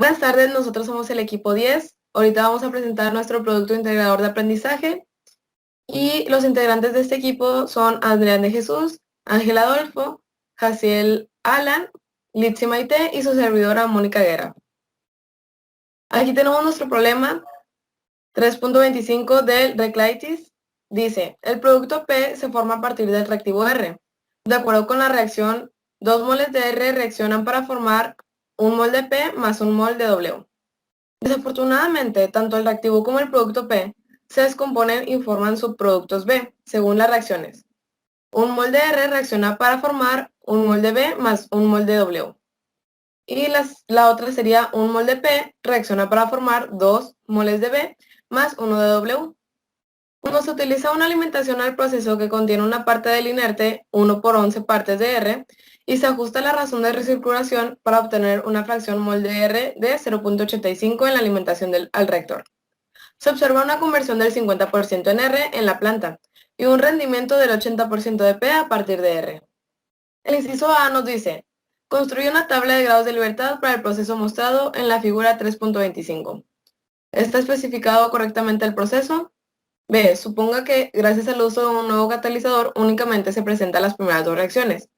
Buenas tardes, nosotros somos el equipo 10. Ahorita vamos a presentar nuestro producto integrador de aprendizaje y los integrantes de este equipo son Adrián de Jesús, Ángel Adolfo, Jaciel Alan, Litsi Maite y su servidora Mónica Guerra. Aquí tenemos nuestro problema 3.25 del Reclaitis. Dice, el producto P se forma a partir del reactivo R. De acuerdo con la reacción, 2 moles de R reaccionan para formar 1 mol de P más 1 mol de W. Desafortunadamente, tanto el reactivo como el producto P se descomponen y forman subproductos B, según las reacciones. 1 mol de R reacciona para formar 1 mol de B más 1 mol de W. Y la otra sería 1 mol de P reacciona para formar 2 moles de B más 1 de W. Cuando se utiliza una alimentación al proceso que contiene una parte del inerte, 1 por 11 partes de R, y se ajusta la razón de recirculación para obtener una fracción mol de R de 0.85 en la alimentación al reactor. Se observa una conversión del 50% en R en la planta y un rendimiento del 80% de P a partir de R. El inciso A nos dice, construye una tabla de grados de libertad para el proceso mostrado en la figura 3.25. ¿Está especificado correctamente el proceso? B. Suponga que, gracias al uso de un nuevo catalizador, únicamente se presentan las primeras dos reacciones.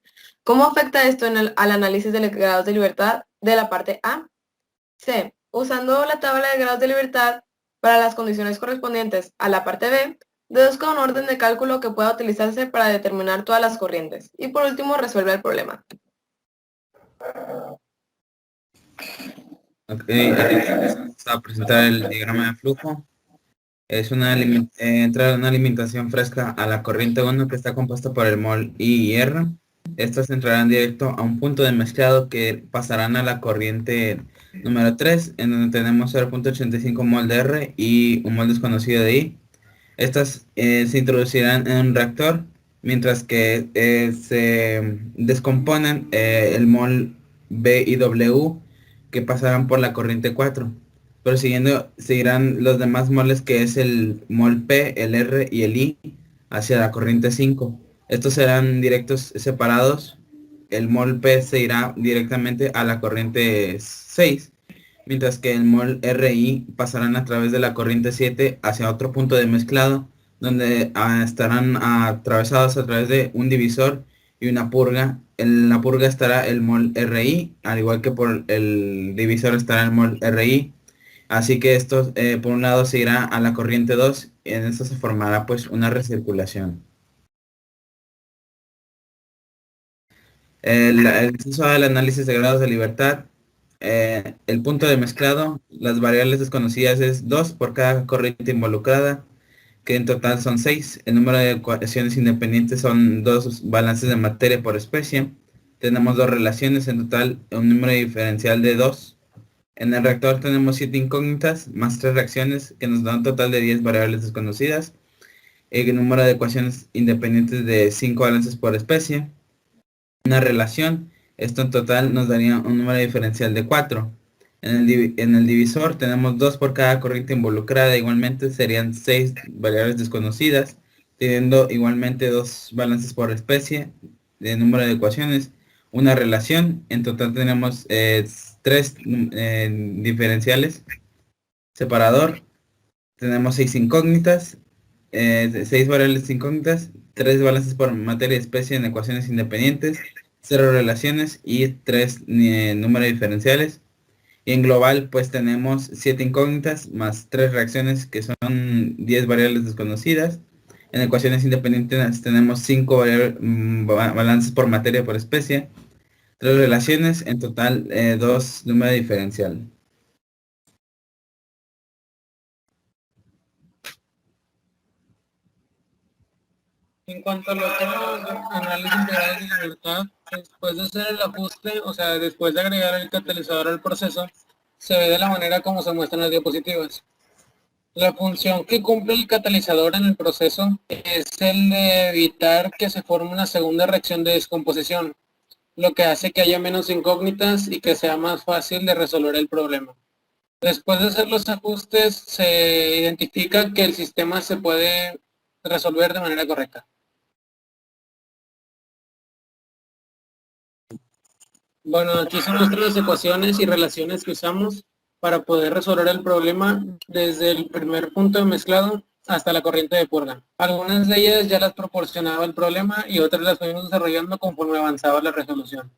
¿Cómo afecta esto al análisis de grados de libertad de la parte A? C. Usando la tabla de grados de libertad para las condiciones correspondientes a la parte B, deduzca un orden de cálculo que pueda utilizarse para determinar todas las corrientes. Y por último, resuelve el problema. Ok, vamos a presentar el diagrama de flujo. Es entra una alimentación fresca a la corriente 1 que está compuesta por el mol I y R. Estas entrarán directo a un punto de mezclado que pasarán a la corriente número 3, en donde tenemos 0.85 mol de R y un mol desconocido de I. Estas se introducirán en un reactor, mientras que se descomponen el mol B y W, que pasarán por la corriente 4. Pero seguirán los demás moles, que es el mol P, el R y el I, hacia la corriente 5. Estos serán directos separados. El mol P se irá directamente a la corriente 6, mientras que el mol RI pasarán a través de la corriente 7 hacia otro punto de mezclado, donde estarán atravesados a través de un divisor y una purga. En la purga estará el mol RI, al igual que por el divisor estará el mol RI. Así que esto, por un lado, se irá a la corriente 2, y en esto se formará pues una recirculación. El inciso A del análisis de grados de libertad. El punto de mezclado, las variables desconocidas es 2 por cada corriente involucrada, que en total son 6. El número de ecuaciones independientes son 2 balances de materia por especie. Tenemos 2 relaciones, en total un número diferencial de 2. En el reactor tenemos 7 incógnitas más 3 reacciones, que nos dan un total de 10 variables desconocidas. El número de ecuaciones independientes de 5 balances por especie. Una relación, esto en total nos daría un número diferencial de 4. En el divisor tenemos 2 por cada corriente involucrada, igualmente serían 6 variables desconocidas, teniendo igualmente 2 balances por especie de número de ecuaciones. Una relación, en total tenemos 3 diferenciales. Separador, tenemos 6 incógnitas, 6 variables incógnitas, 3 balances por materia y especie en ecuaciones independientes, 0 relaciones y 3 números diferenciales. Y en global pues tenemos 7 incógnitas más 3 reacciones, que son 10 variables desconocidas. En ecuaciones independientes tenemos 5 balances por materia por especie, 3 relaciones, en total 2 números diferenciales. En cuanto a los temas de análisis integrales de libertad, después de hacer el ajuste, o sea, después de agregar el catalizador al proceso, se ve de la manera como se muestra en las diapositivas. La función que cumple el catalizador en el proceso es el de evitar que se forme una segunda reacción de descomposición, lo que hace que haya menos incógnitas y que sea más fácil de resolver el problema. Después de hacer los ajustes, se identifica que el sistema se puede resolver de manera correcta. Bueno, aquí se muestran las ecuaciones y relaciones que usamos. para poder resolver el problema desde el primer punto de mezclado hasta la corriente de purga. Algunas de ellas ya las proporcionaba el problema y otras las fuimos desarrollando conforme avanzaba la resolución.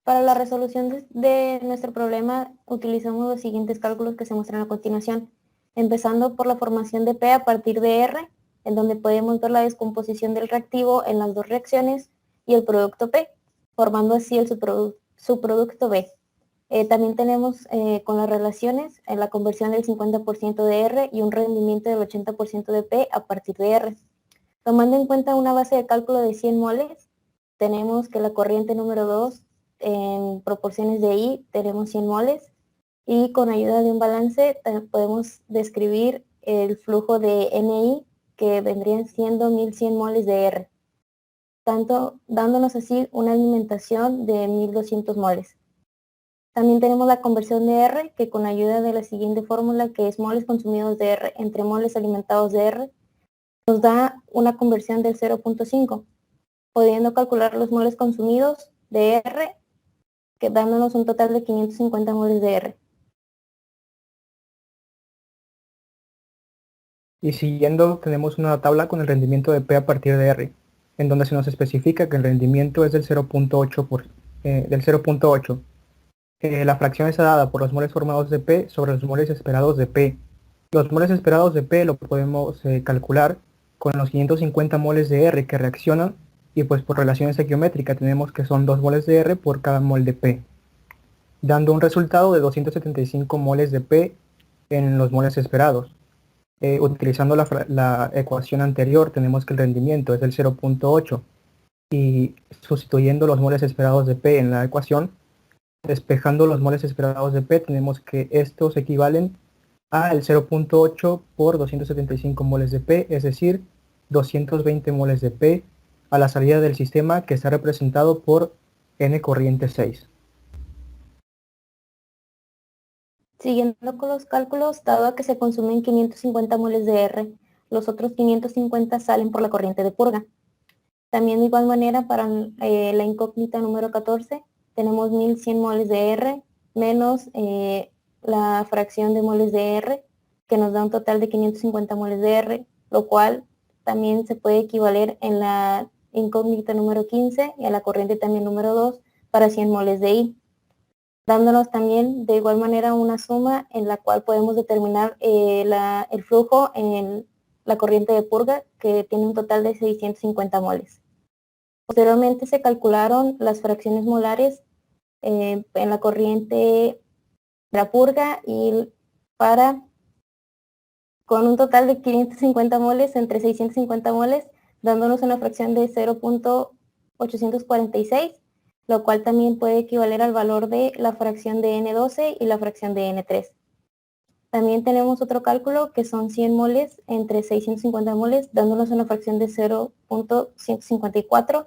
Para la resolución de nuestro problema utilizamos los siguientes cálculos que se muestran a continuación, empezando por la formación de P a partir de R, en donde podemos ver la descomposición del reactivo en las dos reacciones y el producto P, formando así el subproducto B. También tenemos con las relaciones la conversión del 50% de R y un rendimiento del 80% de P a partir de R. Tomando en cuenta una base de cálculo de 100 moles, tenemos que la corriente número 2 en proporciones de I tenemos 100 moles y con ayuda de un balance podemos describir el flujo de NI que vendrían siendo 1100 moles de R, dándonos así una alimentación de 1200 moles. También tenemos la conversión de R, que con ayuda de la siguiente fórmula, que es moles consumidos de R entre moles alimentados de R, nos da una conversión del 0.5, pudiendo calcular los moles consumidos de R, dándonos un total de 550 moles de R. Y siguiendo, tenemos una tabla con el rendimiento de P a partir de R, en donde se nos especifica que el rendimiento es del 0.8. La fracción está dada por los moles formados de P sobre los moles esperados de P. Los moles esperados de P lo podemos calcular con los 550 moles de R que reaccionan, y pues por relación estequiométrica tenemos que son 2 moles de R por cada mol de P, dando un resultado de 275 moles de P en los moles esperados. Utilizando la ecuación anterior tenemos que el rendimiento es del 0.8 y sustituyendo los moles esperados de P en la ecuación, despejando los moles esperados de P, tenemos que estos equivalen al 0.8 por 275 moles de P, es decir, 220 moles de P a la salida del sistema, que está representado por N corriente 6. Siguiendo con los cálculos, dado que se consumen 550 moles de R, los otros 550 salen por la corriente de purga. También de igual manera para la incógnita número 14, tenemos 1100 moles de R menos la fracción de moles de R, que nos da un total de 550 moles de R, lo cual también se puede equivaler en la incógnita número 15 y a la corriente también número 2 para 100 moles de I, dándonos también de igual manera una suma en la cual podemos determinar el flujo en la corriente de purga, que tiene un total de 650 moles. Posteriormente se calcularon las fracciones molares en la corriente de la purga y con un total de 550 moles entre 650 moles, dándonos una fracción de 0.846, lo cual también puede equivaler al valor de la fracción de N12 y la fracción de N3. También tenemos otro cálculo que son 100 moles entre 650 moles, dándonos una fracción de 0.154,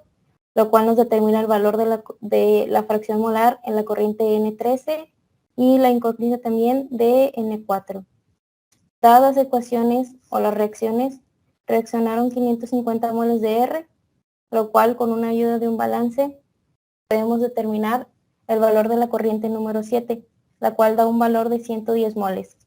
lo cual nos determina el valor de la fracción molar en la corriente N13 y la incógnita también de N4. Dadas las ecuaciones o las reacciones, reaccionaron 550 moles de R, lo cual con una ayuda de un balance podemos determinar el valor de la corriente número 7, la cual da un valor de 110 moles.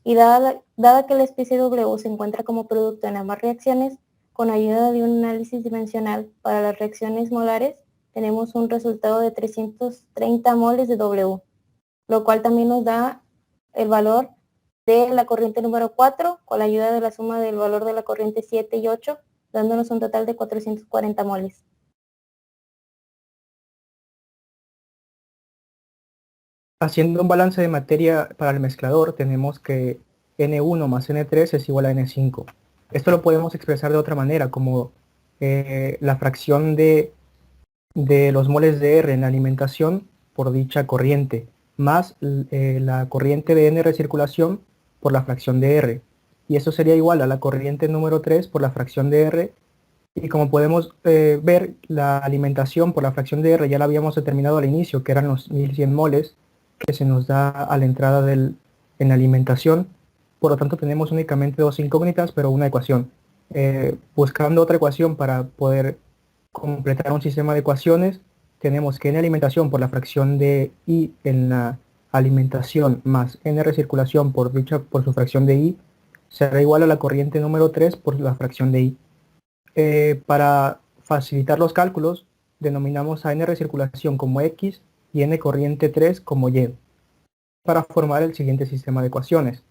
Y dada que la especie W se encuentra como producto en ambas reacciones, con ayuda de un análisis dimensional para las reacciones molares, tenemos un resultado de 330 moles de W, lo cual también nos da el valor de la corriente número 4 con la ayuda de la suma del valor de la corriente 7 y 8, dándonos un total de 440 moles. Haciendo un balance de materia para el mezclador, tenemos que N1 más N3 es igual a N5. Esto lo podemos expresar de otra manera, como la fracción de los moles de R en la alimentación por dicha corriente, más la corriente de N recirculación por la fracción de R. Y eso sería igual a la corriente número 3 por la fracción de R. Y como podemos ver, la alimentación por la fracción de R ya la habíamos determinado al inicio, que eran los 1100 moles que se nos da a la entrada en la alimentación. Por lo tanto, tenemos únicamente dos incógnitas, pero una ecuación. Buscando otra ecuación para poder completar un sistema de ecuaciones, tenemos que n alimentación por la fracción de I en la alimentación más n recirculación por su fracción de I será igual a la corriente número 3 por la fracción de I. Para facilitar los cálculos, denominamos a n recirculación como X y n corriente 3 como Y, para formar el siguiente sistema de ecuaciones,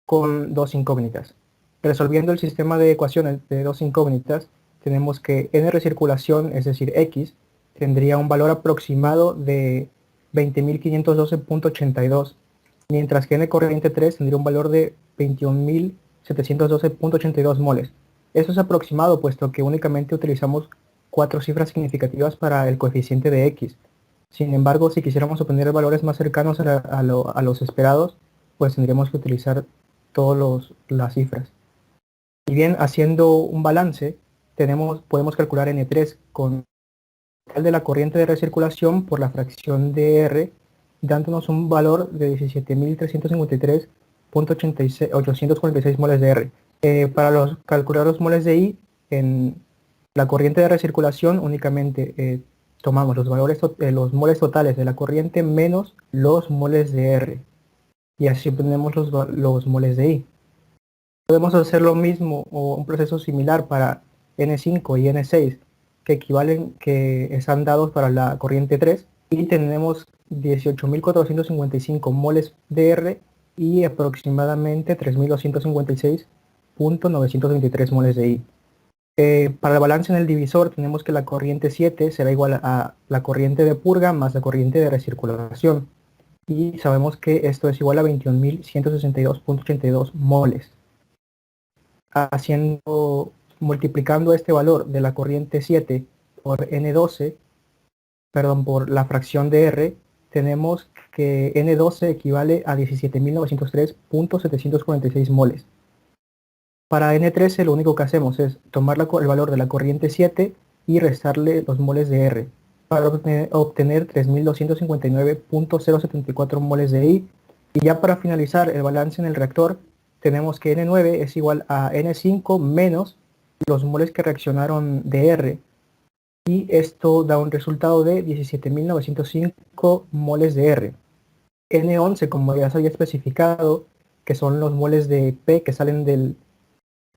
con dos incógnitas. Resolviendo el sistema de ecuaciones de dos incógnitas, tenemos que n recirculación, es decir, X, tendría un valor aproximado de 20.512.82, mientras que n corriente 3 tendría un valor de 21.712.82 moles. Eso es aproximado, puesto que únicamente utilizamos 4 cifras significativas para el coeficiente de X. Sin embargo, si quisiéramos obtener valores más cercanos a los esperados, pues tendríamos que utilizar todas las cifras. Y bien, haciendo un balance, podemos calcular N3 con el de la corriente de recirculación por la fracción de R, dándonos un valor de 17.353.846 moles de R. Para calcular los moles de I, en la corriente de recirculación únicamente tomamos los moles totales de la corriente menos los moles de R. Y así obtenemos los moles de I. Podemos hacer lo mismo o un proceso similar para N5 y N6, que están dados para la corriente 3, y tenemos 18.455 moles de R y aproximadamente 3.256.923 moles de I. Para el balance en el divisor tenemos que la corriente 7 será igual a la corriente de purga más la corriente de recirculación, y sabemos que esto es igual a 21.162.82 moles. Multiplicando este valor de la corriente 7 por N12, por la fracción de R, tenemos que N12 equivale a 17.903.746 moles. Para N13 lo único que hacemos es tomar el valor de la corriente 7 y restarle los moles de R, para obtener 3.259.074 moles de I. Y ya para finalizar el balance en el reactor, tenemos que N9 es igual a N5 menos los moles que reaccionaron de R, y esto da un resultado de 17.905 moles de R. N11, como ya se había especificado, que son los moles de P que salen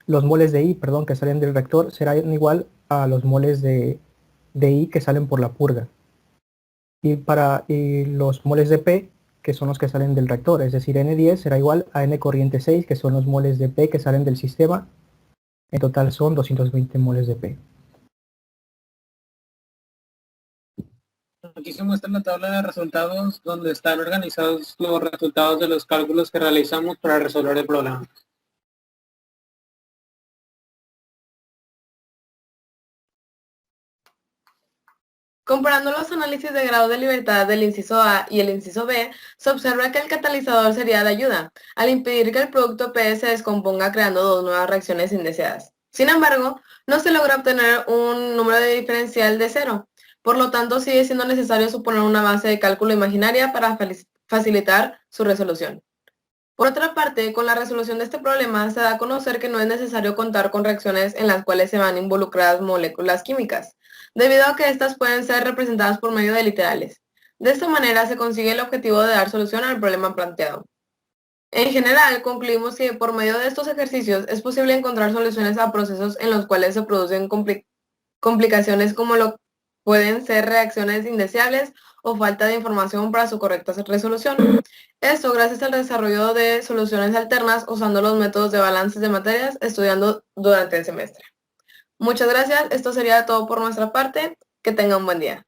los moles de I, que salen del reactor, serán igual a los moles de I que salen por la purga. Y los moles de P, que son los que salen del reactor, es decir, N10 será igual a N corriente 6, que son los moles de P que salen del sistema. En total son 220 moles de P. Aquí se muestra la tabla de resultados donde están organizados los resultados de los cálculos que realizamos para resolver el problema. Comparando los análisis de grado de libertad del inciso A y el inciso B, se observa que el catalizador sería de ayuda, al impedir que el producto P se descomponga creando dos nuevas reacciones indeseadas. Sin embargo, no se logra obtener un número de diferencial de 0. Por lo tanto, sigue siendo necesario suponer una base de cálculo imaginaria para facilitar su resolución. Por otra parte, con la resolución de este problema se da a conocer que no es necesario contar con reacciones en las cuales se van involucradas moléculas químicas, debido a que estas pueden ser representadas por medio de literales. De esta manera se consigue el objetivo de dar solución al problema planteado. En general, concluimos que por medio de estos ejercicios es posible encontrar soluciones a procesos en los cuales se producen complicaciones como lo pueden ser reacciones indeseables o falta de información para su correcta resolución. Esto gracias al desarrollo de soluciones alternas usando los métodos de balances de materias estudiando durante el semestre. Muchas gracias, esto sería todo por nuestra parte. Que tengan un buen día.